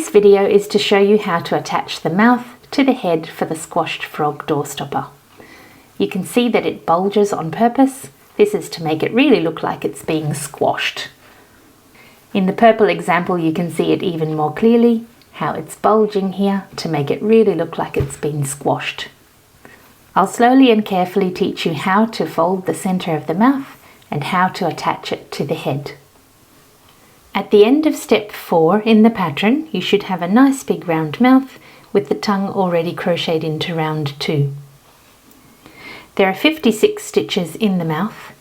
This video is to show you how to attach the mouth to the head for the squashed frog door stopper. You can see that it bulges on purpose. This is to make it really look like it's being squashed. In the purple example you can see it even more clearly, how it's bulging here to make it really look like it's been squashed. I'll slowly and carefully teach you how to fold the center of the mouth and how to attach it to the head. At the end of step 4 in the pattern, you should have a nice big round mouth with the tongue already crocheted into round 2. There are 56 stitches in the mouth,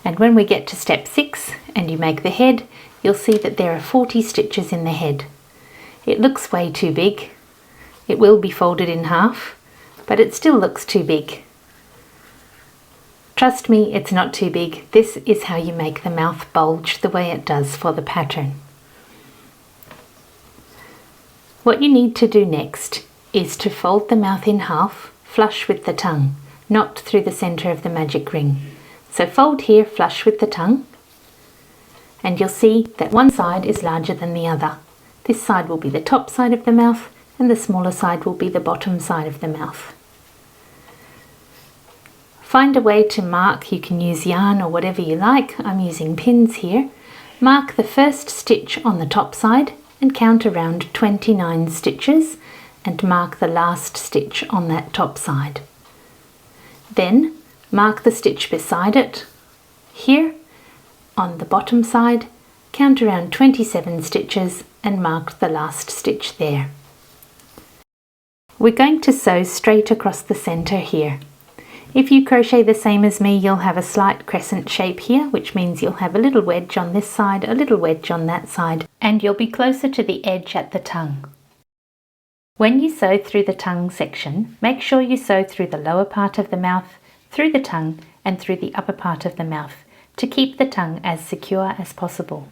and when we get to step 6 and you make the head, you'll see that there are 40 stitches in the head. It looks way too big. It will be folded in half, but it still looks too big. Trust me, it's not too big. This is how you make the mouth bulge the way it does for the pattern. What you need to do next is to fold the mouth in half, flush with the tongue, not through the center of the magic ring. So fold here flush with the tongue, and you'll see that one side is larger than the other. This side will be the top side of the mouth, and the smaller side will be the bottom side of the mouth. Find a way to mark. You can use yarn or whatever you like. I'm using pins here. Mark the first stitch on the top side and count around 29 stitches and mark the last stitch on that top side. Then mark the stitch beside it. Here on the bottom side, count around 27 stitches and mark the last stitch there. We're going to sew straight across the center here. If you crochet the same as me, you'll have a slight crescent shape here, which means you'll have a little wedge on this side, a little wedge on that side, and you'll be closer to the edge at the tongue. When you sew through the tongue section, make sure you sew through the lower part of the mouth, through the tongue, and through the upper part of the mouth to keep the tongue as secure as possible.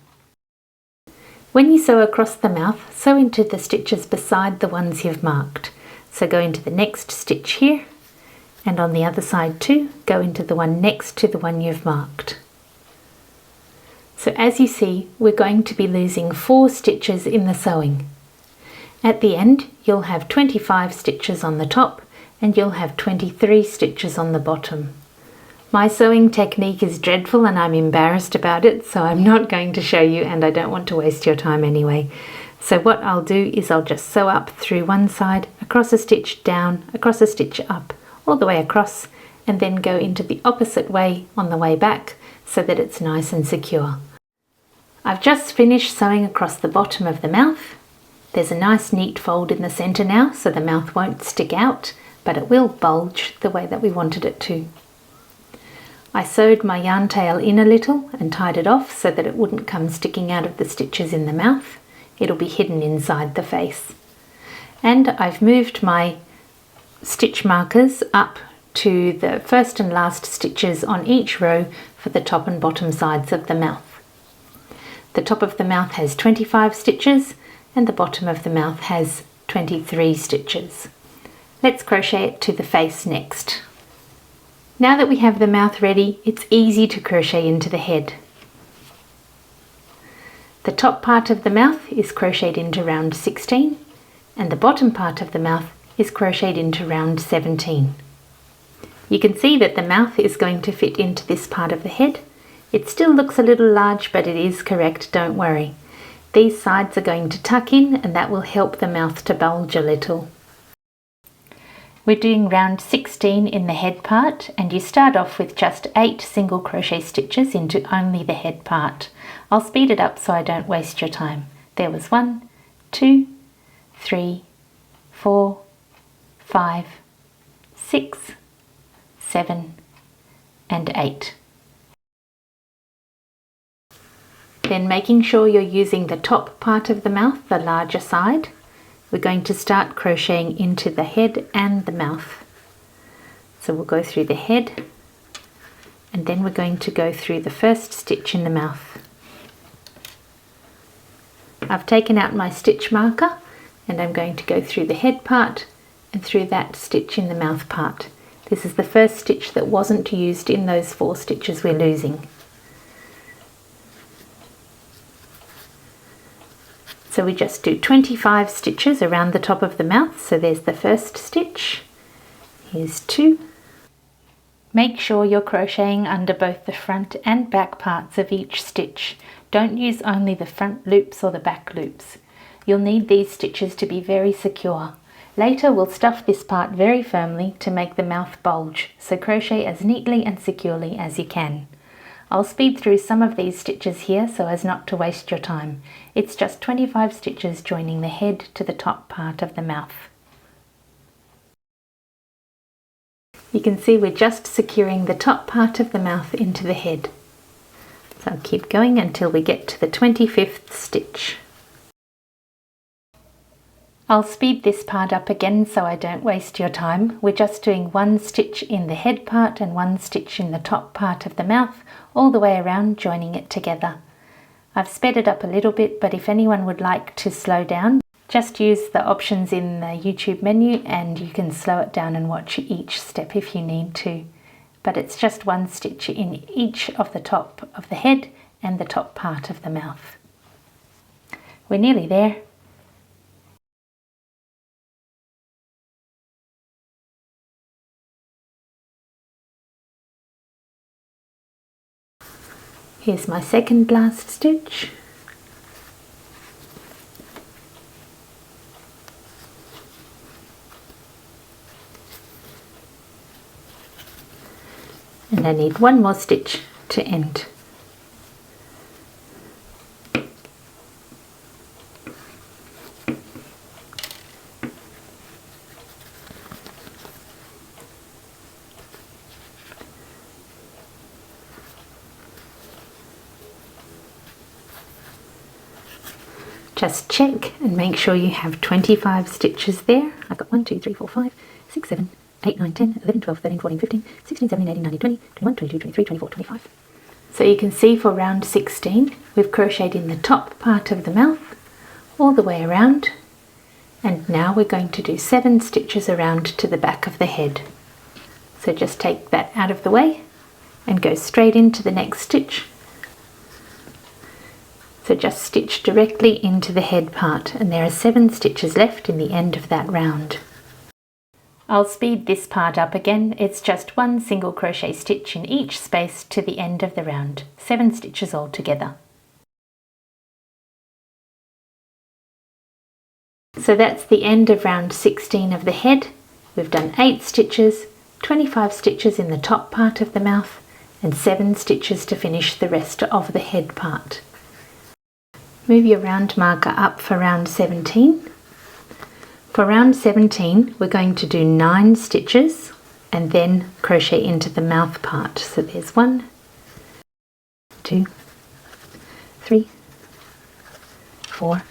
When you sew across the mouth, sew into the stitches beside the ones you've marked. So go into the next stitch here, and on the other side too, go into the one next to the one you've marked. So as you see, we're going to be losing 4 stitches in the sewing. At the end, you'll have 25 stitches on the top, and you'll have 23 stitches on the bottom. My sewing technique is dreadful and I'm embarrassed about it, so I'm not going to show you, and I don't want to waste your time anyway. So what I'll do is I'll just sew up through one side, across a stitch down, across a stitch up, all the way across, and then go into the opposite way on the way back so that it's nice and secure. I've just finished sewing across the bottom of the mouth. There's a nice neat fold in the center now, so the mouth won't stick out, but it will bulge the way that we wanted it to. I sewed my yarn tail in a little and tied it off so that it wouldn't come sticking out of the stitches in the mouth. It'll be hidden inside the face. And I've moved my stitch markers up to the first and last stitches on each row for the top and bottom sides of the mouth. The top of the mouth has 25 stitches and the bottom of the mouth has 23 stitches. Let's crochet it to the face next. Now that we have the mouth ready, it's easy to crochet into the head. The top part of the mouth is crocheted into round 16 and the bottom part of the mouth is crocheted into round 17. You can see that the mouth is going to fit into this part of the head. It still looks a little large, but it is correct, don't worry. These sides are going to tuck in and that will help the mouth to bulge a little. We're doing round 16 in the head part, and you start off with just 8 single crochet stitches into only the head part. I'll speed it up so I don't waste your time. There was 1, 2, 3, 4, 5, 6, 7, and 8. Then making sure you're using the top part of the mouth, the larger side, we're going to start crocheting into the head and the mouth. So we'll go through the head and then we're going to go through the first stitch in the mouth. I've taken out my stitch marker and I'm going to go through the head part and through that stitch in the mouth part. This is the first stitch that wasn't used in those 4 stitches we're losing. So we just do 25 stitches around the top of the mouth. So there's the first stitch, here's 2. Make sure you're crocheting under both the front and back parts of each stitch. Don't use only the front loops or the back loops. You'll need these stitches to be very secure. Later we'll stuff this part very firmly to make the mouth bulge, so crochet as neatly and securely as you can. I'll speed through some of these stitches here so as not to waste your time. It's just 25 stitches joining the head to the top part of the mouth. You can see we're just securing the top part of the mouth into the head. So I'll keep going until we get to the 25th stitch. I'll speed this part up again so I don't waste your time. We're just doing 1 stitch in the head part and 1 stitch in the top part of the mouth, all the way around, joining it together. I've sped it up a little bit, but if anyone would like to slow down, just use the options in the YouTube menu and you can slow it down and watch each step if you need to. But it's just 1 stitch in each of the top of the head and the top part of the mouth. We're nearly there. Here's my second last stitch. And I need 1 more stitch to end. Just check and make sure you have 25 stitches there. I've got 1, 2, 3, 4, 5, 6, 7, 8, 9, 10, 11, 12, 13, 14, 15, 16, 17, 18, 19, 20, 21, 22, 23, 24, 25. So you can see for round 16, we've crocheted in the top part of the mouth, all the way around, and now we're going to do 7 stitches around to the back of the head. So just take that out of the way and go straight into the next stitch. So just stitch directly into the head part, and there are 7 stitches left in the end of that round. I'll speed this part up again. It's just 1 single crochet stitch in each space to the end of the round. 7 stitches all together. So that's the end of round 16 of the head. We've done 8 stitches, 25 stitches in the top part of the mouth, and 7 stitches to finish the rest of the head part. Move your round marker up for round 17. For round 17 we're going to do 9 stitches and then crochet into the mouth part. So there's 1, 2, 3, 4,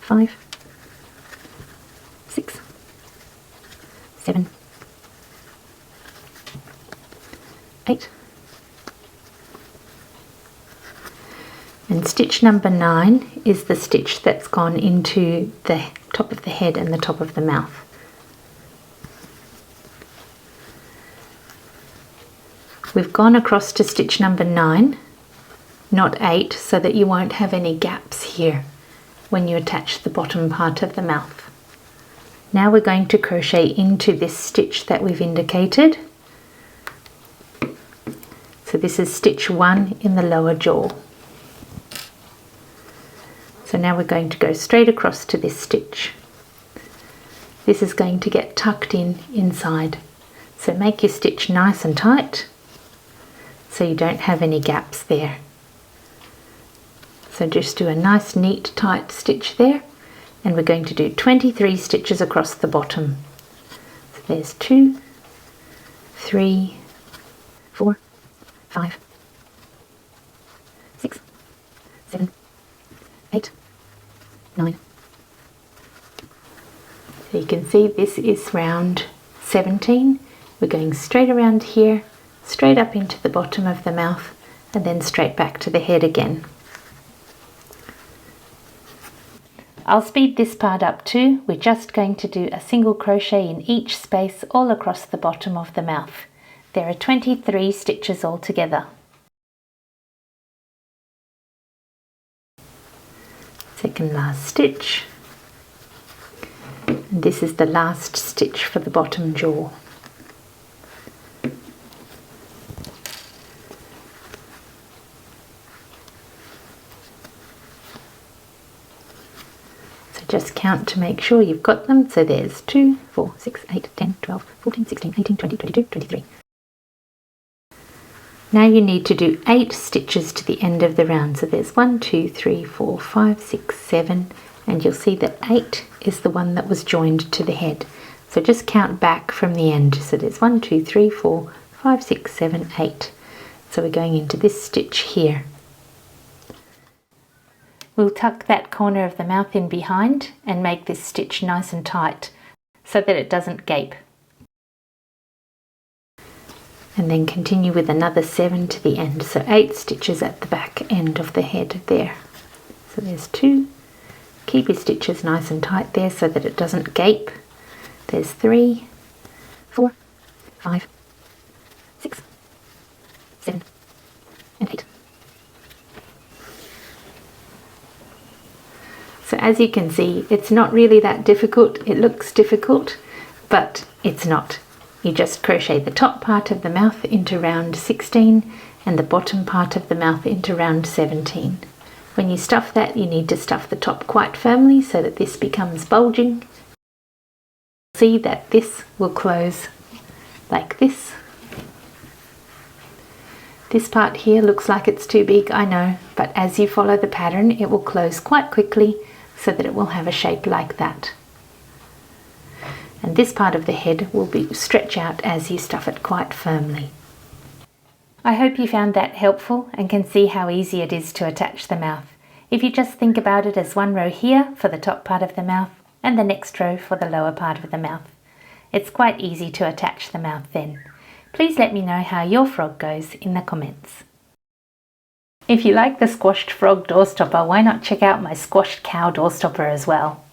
5, 6, 7, 8. And stitch number 9 is the stitch that's gone into the top of the head and the top of the mouth. We've gone across to stitch number 9, not 8, so that you won't have any gaps here when you attach the bottom part of the mouth. Now we're going to crochet into this stitch that we've indicated. So this is stitch 1 in the lower jaw. So now we're going to go straight across to this stitch. This is going to get tucked in inside. So make your stitch nice and tight so you don't have any gaps there. So just do a nice neat tight stitch there, and we're going to do 23 stitches across the bottom. So there's 2, 3, 4, 5, 6, 7, 8, 9. So you can see this is round 17. We're going straight around here, straight up into the bottom of the mouth, and then straight back to the head again. I'll speed this part up too. We're just going to do a single crochet in each space all across the bottom of the mouth. There are 23 stitches altogether. So second last stitch. And this is the last stitch for the bottom jaw. So just count to make sure you've got them. So there's 2, 4, 6, 8, 10, 12, 14, 16, 18, 20, 22, 23. Now you need to do 8 stitches to the end of the round. So there's 1, 2, 3, 4, 5, 6, 7, and you'll see that 8 is the one that was joined to the head. So just count back from the end. So there's 1, 2, 3, 4, 5, 6, 7, 8. So we're going into this stitch here. We'll tuck that corner of the mouth in behind and make this stitch nice and tight so that it doesn't gape. And then continue with another 7 to the end. So 8 stitches at the back end of the head there. So there's 2. Keep your stitches nice and tight there so that it doesn't gape. There's 3, 4, 5, 6, 7, and 8. So as you can see, it's not really that difficult. It looks difficult, but it's not. You just crochet the top part of the mouth into round 16 and the bottom part of the mouth into round 17. When you stuff that, you need to stuff the top quite firmly so that this becomes bulging. See that this will close like this. This part here looks like it's too big, I know, but as you follow the pattern, it will close quite quickly so that it will have a shape like that. And this part of the head will stretch out as you stuff it quite firmly. I hope you found that helpful and can see how easy it is to attach the mouth. If you just think about it as one row here for the top part of the mouth and the next row for the lower part of the mouth. It's quite easy to attach the mouth then. Please let me know how your frog goes in the comments. If you like the squashed frog doorstopper, why not check out my squashed cow doorstopper as well.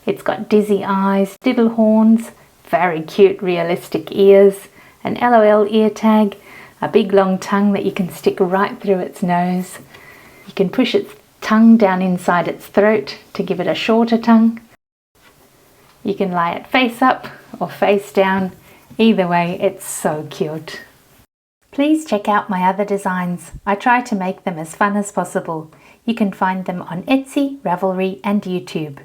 It's got dizzy eyes, little horns, very cute realistic ears, an LOL ear tag, a big long tongue that you can stick right through its nose. You can push its tongue down inside its throat to give it a shorter tongue. You can lie it face up or face down. Either way, it's so cute. Please check out my other designs. I try to make them as fun as possible. You can find them on Etsy, Ravelry and YouTube.